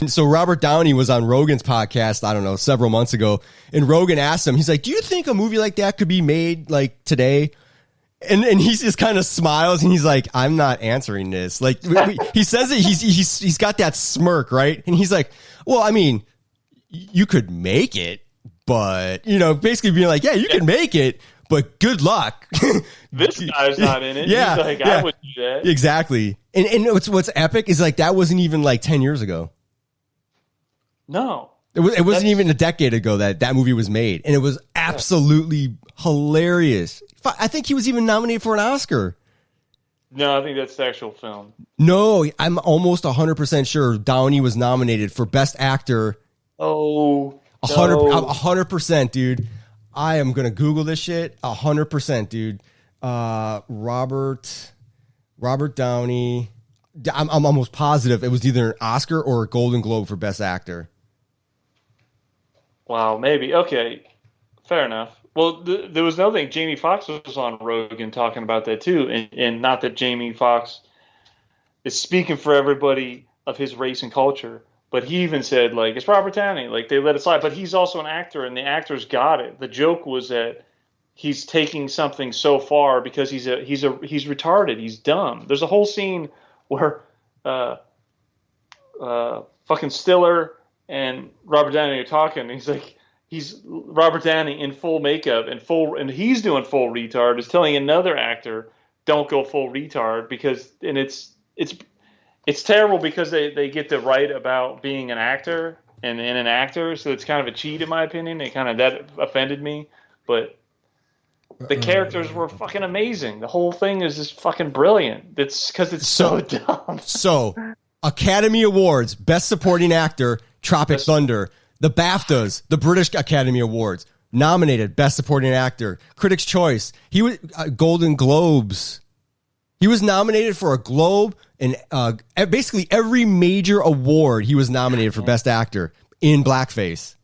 so Robert Downey was on Rogan's podcast, I don't know, several months ago, and Rogan asked him, he's like, do you think a movie like that could be made like today? And he just kind of smiles and he's like, I'm not answering this. Like he says it, he's got that smirk, right? And he's like, well, I mean, you could make it, but basically being like, yeah, you can make it, but good luck. This guy's not in it. Yeah, he's like, I wouldn't do that. Exactly. And what's epic is like that wasn't even like 10 years ago. No. It wasn't even a decade ago that movie was made, and it was absolutely hilarious. I think he was even nominated for an Oscar. No, I think that's the actual film. No, I'm almost 100% sure Downey was nominated for Best Actor. Oh, 100%, dude. I am gonna Google this shit. 100%, dude. Robert Downey. I'm almost positive it was either an Oscar or a Golden Globe for Best Actor. Wow, maybe. Okay, fair enough. Well, there was another thing. Jamie Foxx was on Rogan talking about that too, and not that Jamie Foxx is speaking for everybody of his race and culture, but he even said, like, it's Robert Downey, like, they let it slide, but he's also an actor, and the actors got it. The joke was that he's taking something so far because he's retarded, he's dumb. There's a whole scene where fucking Stiller and Robert Downey are talking, and he's like, he's Robert Downey in full makeup and he's doing full retard, is telling another actor, don't go full retard, because, and it's terrible because they get to write about being an actor and an actor, so it's kind of a cheat in my opinion. That offended me, but the characters were fucking amazing. The whole thing is just fucking brilliant. It's because it's so dumb. So, Academy Awards, Best Supporting Actor, Tropic Thunder. The BAFTAs, the British Academy Awards, nominated Best Supporting Actor. Critics' Choice. He was Golden Globes. He was nominated for a Globe, and basically every major award he was nominated for Best Actor in blackface.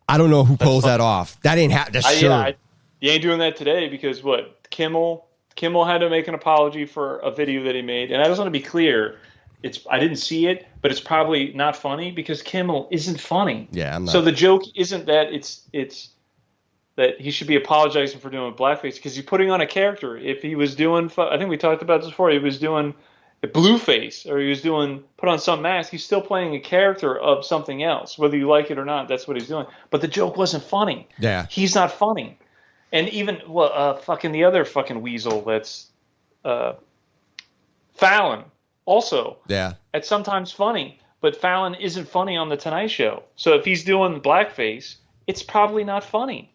I don't know who pulls that off. That ain't happening. Sure. You ain't doing that today because what? Kimmel had to make an apology for a video that he made, and I just want to be clear. I didn't see it, but it's probably not funny because Kimmel isn't funny. Yeah, I'm not. So the joke isn't that it's that he should be apologizing for doing blackface because he's putting on a character. If he was doing, I think we talked about this before, he was doing a blueface or he was put on some mask, he's still playing a character of something else. Whether you like it or not, that's what he's doing. But the joke wasn't funny. Yeah. He's not funny. And even, fucking the other fucking weasel that's Fallon. Also, it's sometimes funny, but Fallon isn't funny on The Tonight Show. So if he's doing blackface, it's probably not funy.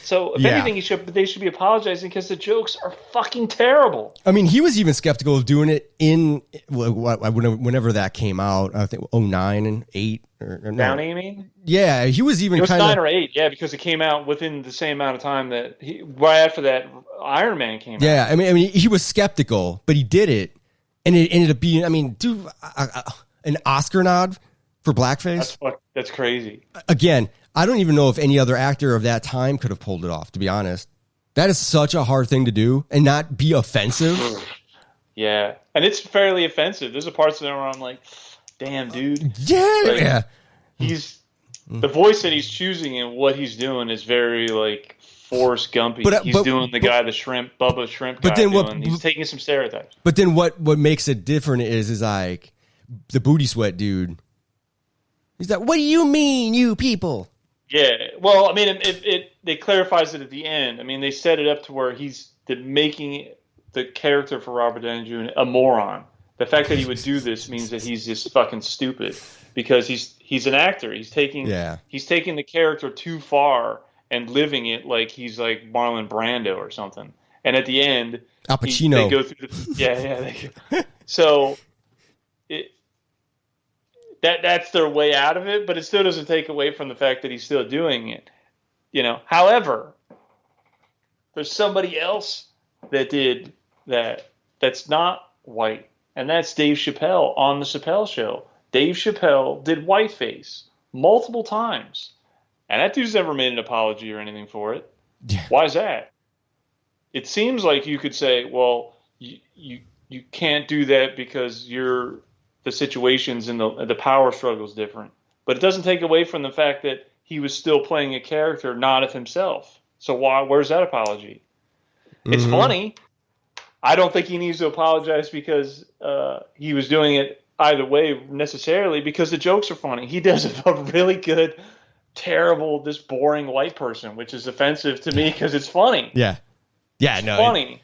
So if anything, they should be apologizing because the jokes are fucking terrible. I mean, he was even skeptical of doing it in whenever that came out. I think 2009 and 2008. Or no. Downey, you mean? Yeah, he was even kind of 9 or 8. Yeah, because it came out within the same amount of time that right after that Ironman came out. Yeah, I mean, he was skeptical, but he did it. And it ended up being, I mean, dude, an Oscar nod for blackface? That's crazy. Again, I don't even know if any other actor of that time could have pulled it off, to be honest. That is such a hard thing to do and not be offensive. Yeah, and it's fairly offensive. There's a parts of there where I'm like, damn, dude. Yeah. Like, yeah. The voice that he's choosing and what he's doing is very, like, Forrest Gumpy. He's doing the guy, the shrimp, Bubba Shrimp guy. He's taking some stereotypes. But then what makes it different is like the booty sweat dude. He's like, what do you mean, you people? Yeah. Well, I mean, it clarifies it at the end. I mean, they set it up to where he's making the character for Robert Downey Jr. a moron. The fact that he would do this means that he's just fucking stupid because he's an actor. He's taking the character too far and living it like he's like Marlon Brando or something. And at the end, Al Pacino. They go through so that's their way out of it, but it still doesn't take away from the fact that he's still doing it. However, there's somebody else that did that's not white, and that's Dave Chappelle on the Chappelle Show. Dave Chappelle did whiteface multiple times. And that dude's never made an apology or anything for it. Yeah. Why is that? It seems like you could say, well, you can't do that because there's the situations and the power struggle is different. But it doesn't take away from the fact that he was still playing a character, not of himself. So where's that apology? It's funny. I don't think he needs to apologize because he was doing it either way necessarily, because the jokes are funny. He does a really good, terrible, this boring white person, which is offensive to me because it's funny. Yeah. Yeah, it's funny.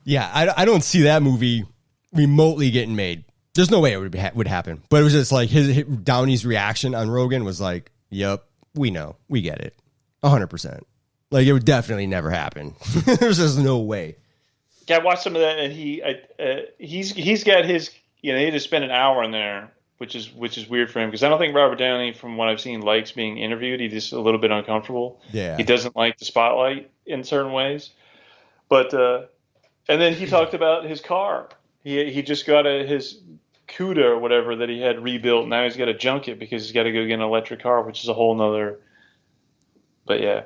I don't see that movie remotely getting made. There's no way it would happen. But it was just like his Downey's reaction on Rogan was like, "Yep, we know, we get it, 100%." Like it would definitely never happen. There's just no way. Yeah, I watched some of that, and he's got his, he had to spend an hour in there, which is weird for him, because I don't think Robert Downey, from what I've seen, likes being interviewed. He's just a little bit uncomfortable. Yeah, he doesn't like the spotlight in certain ways. But and then he talked about his car. He just got his Cuda or whatever that he had rebuilt. Now he's got to junk it because he's got to go get an electric car, which is a whole nother. But yeah.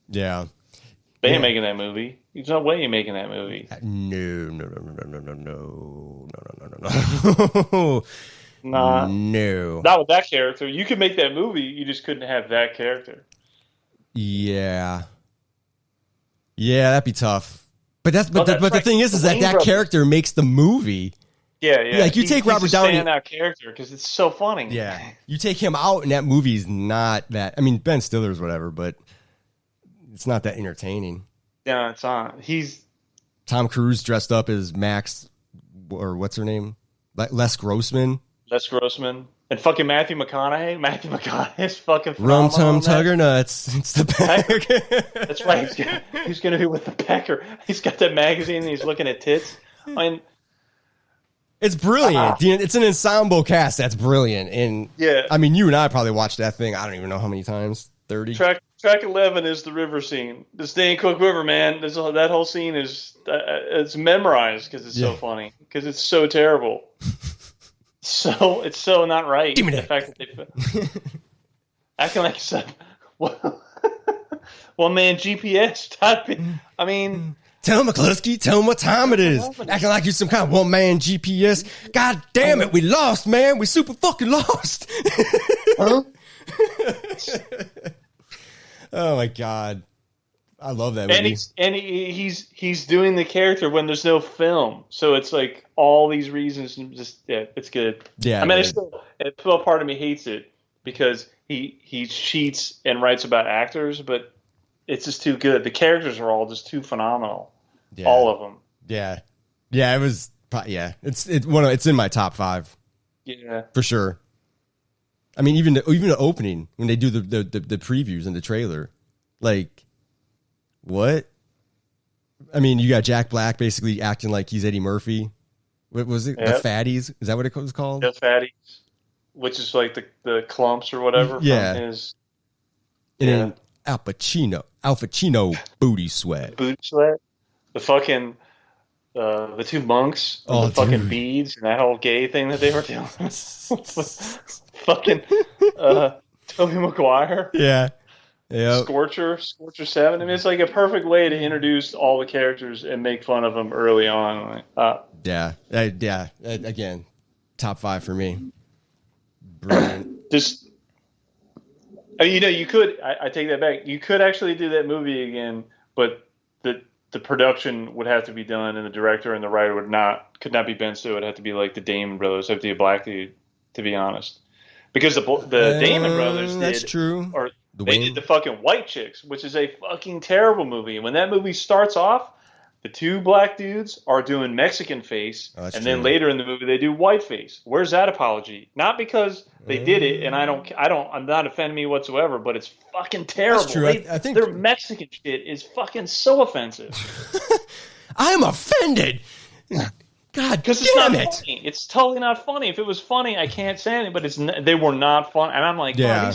They ain't making that movie. There's no way you're making that movie. No. Nah. No. Not with that character. You could make that movie. You just couldn't have that character. Yeah. Yeah, that'd be tough. But the thing is that character makes the movie. Yeah. Like you take Robert Downey, he's a standout character because it's so funny. Yeah, you take him out, and that movie's not that. I mean, Ben Stiller's whatever, but it's not that entertaining. Yeah, it's on. He's Tom Cruise dressed up as Max, or what's her name, Les Grossman. And fucking Matthew McConaughey. Matthew McConaughey's fucking phenomenal. Rum Tum Tugger Nuts. It's the Pecker. That's right. He's going to be with the Pecker. He's got that magazine and he's looking at tits. I mean, it's brilliant. It's an ensemble cast that's brilliant. And yeah, I mean, you and I probably watched that thing. I don't even know how many times. 30. Track 11 is the river scene. The Stan Cook River, man. That whole scene is it's memorized because it's so funny. Because it's so terrible. So it's so not right. Give me the that. Fact that they acting like it's one man GPS typing. I mean, tell him McCluskey, tell him what time it is. Acting like you're some kind of one man GPS. God damn it, we lost, man. We super fucking lost. Huh? Oh my god, I love that movie. And he's doing the character when there's no film, so it's like all these reasons. Just it's good. Yeah, I mean, still part of me hates it because he cheats and writes about actors, but it's just too good. The characters are all just too phenomenal, all of them. Yeah, it was. Yeah, it's in my top 5. Yeah, for sure. I mean, even the opening when they do the previews and the trailer, like, what? I mean, you got Jack Black basically acting like he's Eddie Murphy. What was it? Yep. The Fatties? Is that what it was called? The Fatties, which is like the clumps or whatever. Yeah. From his, and then Al Pacino booty sweat. Booty sweat. The fucking the two monks with the fucking beads and that whole gay thing that they were doing. Fucking Tobey Maguire. Yeah. Scorcher 7. I mean, it's like a perfect way to introduce all the characters and make fun of them early on. Yeah. Again, top 5 for me. Brilliant. Just, I mean, you could. I take that back. You could actually do that movie again, but the production would have to be done, and the director and the writer could not be Ben Stiller. It would have to be like the Damon brothers. Have to be a black dude, to be honest, because the Damon brothers did. That's true. Or they did the fucking White Chicks, which is a fucking terrible movie. And when that movie starts off, the two black dudes are doing Mexican face, and then later in the movie they do white face. Where's that apology? Not because they did it, and I'm not offending me whatsoever, but it's fucking terrible. That's true. I think their Mexican shit is fucking so offensive. I'm offended. God, because it's not funny. It's totally not funny. If it was funny, I can't say anything. But they were not fun, and I'm like, I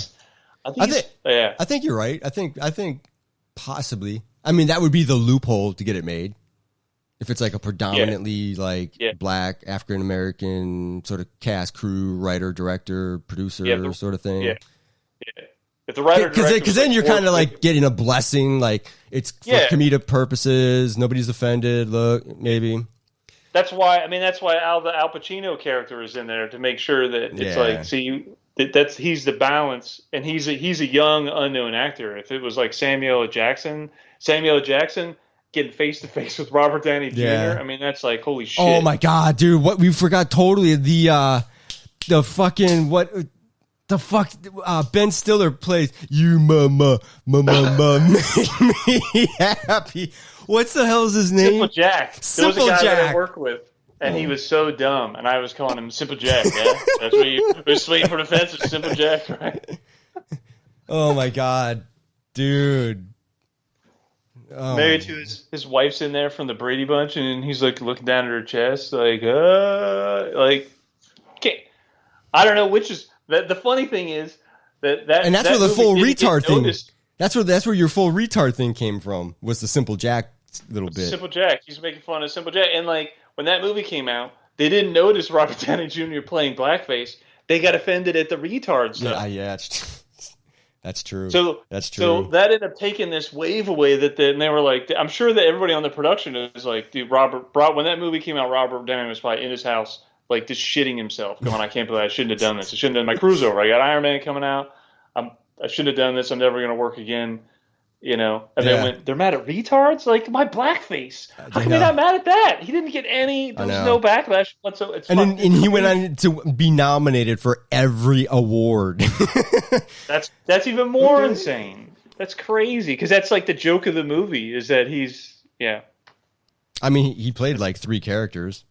think you're right. I think possibly. I mean, that would be the loophole to get it made. If it's like a predominantly black, African American sort of cast, crew, writer, director, producer sort of thing. Yeah. If the writer, because then you're kind of like getting a blessing, like it's for comedic purposes. Nobody's offended. Look, maybe. that's why. I mean, that's why the Al Pacino character is in there to make sure that it's like, see, that's he's the balance, and he's a young unknown actor. If it was like Samuel L. Jackson getting face to face with Robert Downey Jr. I mean, that's like holy shit. Oh my god, dude! What we forgot totally the fucking what. The fuck, Ben Stiller plays "You Mama make me happy." What's the hell's his name? Simple Jack. Simple there was a guy Jack. that I worked with, and he was so dumb, and I was calling him Simple Jack. Yeah, that's what you were swinging for the fence. It's Simple Jack, right? Oh my god, dude. Oh. Married to his wife's in there from the Brady Bunch, and he's like looking down at her chest, like, okay. I don't know which is. The funny thing is that and that's where the full retard thing. Noticed. That's where your full retard thing came from. Was the Simple Jack little bit? Simple Jack. He's making fun of Simple Jack, and like when that movie came out, they didn't notice Robert Downey Jr. playing blackface. They got offended at the retard stuff. Yeah, that's true. That's true. So that ended up taking this wave away. And they were like, I'm sure that everybody on the production is like, dude, when that movie came out, Robert Downey was probably in his house, like just shitting himself, going, I can't believe I shouldn't have done this. I shouldn't have done my cruise over. I got Ironman coming out. I shouldn't have done this. I'm never going to work again. You know, and then they're mad at retards, like my blackface. How come you're not mad at that? He didn't get any. There was no backlash whatsoever. And he went on to be nominated for every award. That's even more insane. That's crazy because that's like the joke of the movie is that he's I mean, he played like 3 characters.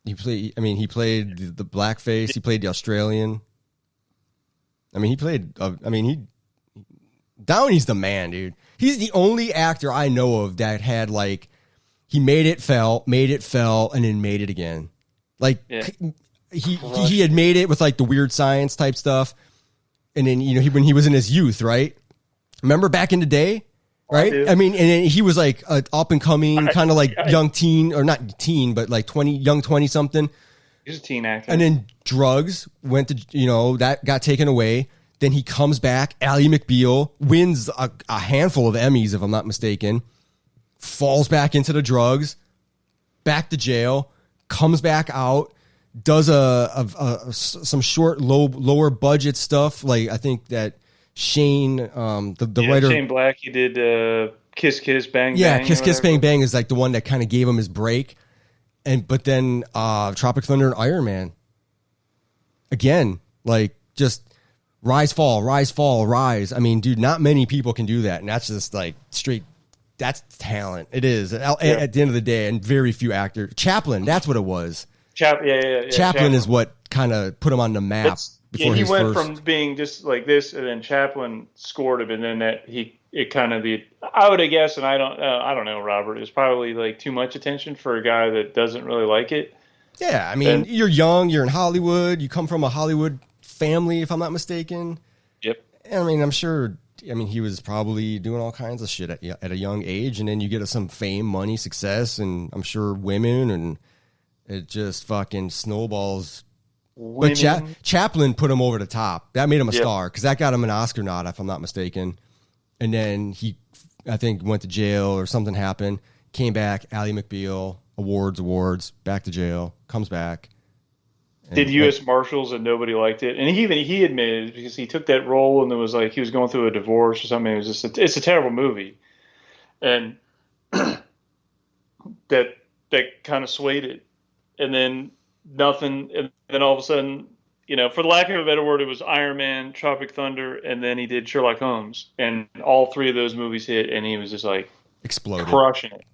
He played the blackface. He played the Australian. I mean, he played. Downey's the man, dude. He's the only actor I know of that had like he made it, fell, and then made it again. Like he had made it with like the Weird Science type stuff, and then when he was in his youth, right? Remember back in the day, right? I mean, and then he was like up and coming, kind of like young teen or not teen, but like 20 something. He's a teen actor. And then drugs went to, that got taken away. Then he comes back. Ally McBeal wins a handful of Emmys, if I'm not mistaken. Falls back into the drugs, back to jail, comes back out, does some short, lower budget stuff. Like I think that Shane, the writer, Shane Black, he did Kiss Kiss Bang Bang. Yeah, Kiss Bang Bang is like the one that kind of gave him his break. But then Tropic Thunder and Ironman. Again, like just rise, fall, rise. I mean, dude, not many people can do that. And that's just like straight, that's talent. It is. At the end of the day, and very few actors. Chaplin, that's what it was. Chaplin is what kind of put him on the map. He went from being just like this, and then Chaplin scored him, and then I would have guessed, and I don't know, Robert. It's probably like too much attention for a guy that doesn't really like it. Yeah, I mean, you're young, you're in Hollywood, you come from a Hollywood family, if I'm not mistaken. Yep. I mean, I'm sure. I mean, he was probably doing all kinds of shit at a young age, and then you get some fame, money, success, and I'm sure women, and it just fucking snowballs. Women. But Chaplin put him over the top. That made him a star because that got him an Oscar nod, if I'm not mistaken. And then he, I think, went to jail or something happened. Came back, Ally McBeal, awards, back to jail, comes back. Did U.S. Marshals and nobody liked it, and he admitted it because he took that role and it was like he was going through a divorce or something. It was just it's a terrible movie, and that kind of swayed it, and then nothing, and then all of a sudden, for the lack of a better word, it was Iron Man, Tropic Thunder, and then he did Sherlock Holmes, and all 3 of those movies hit, and he was just like exploded, crushing it.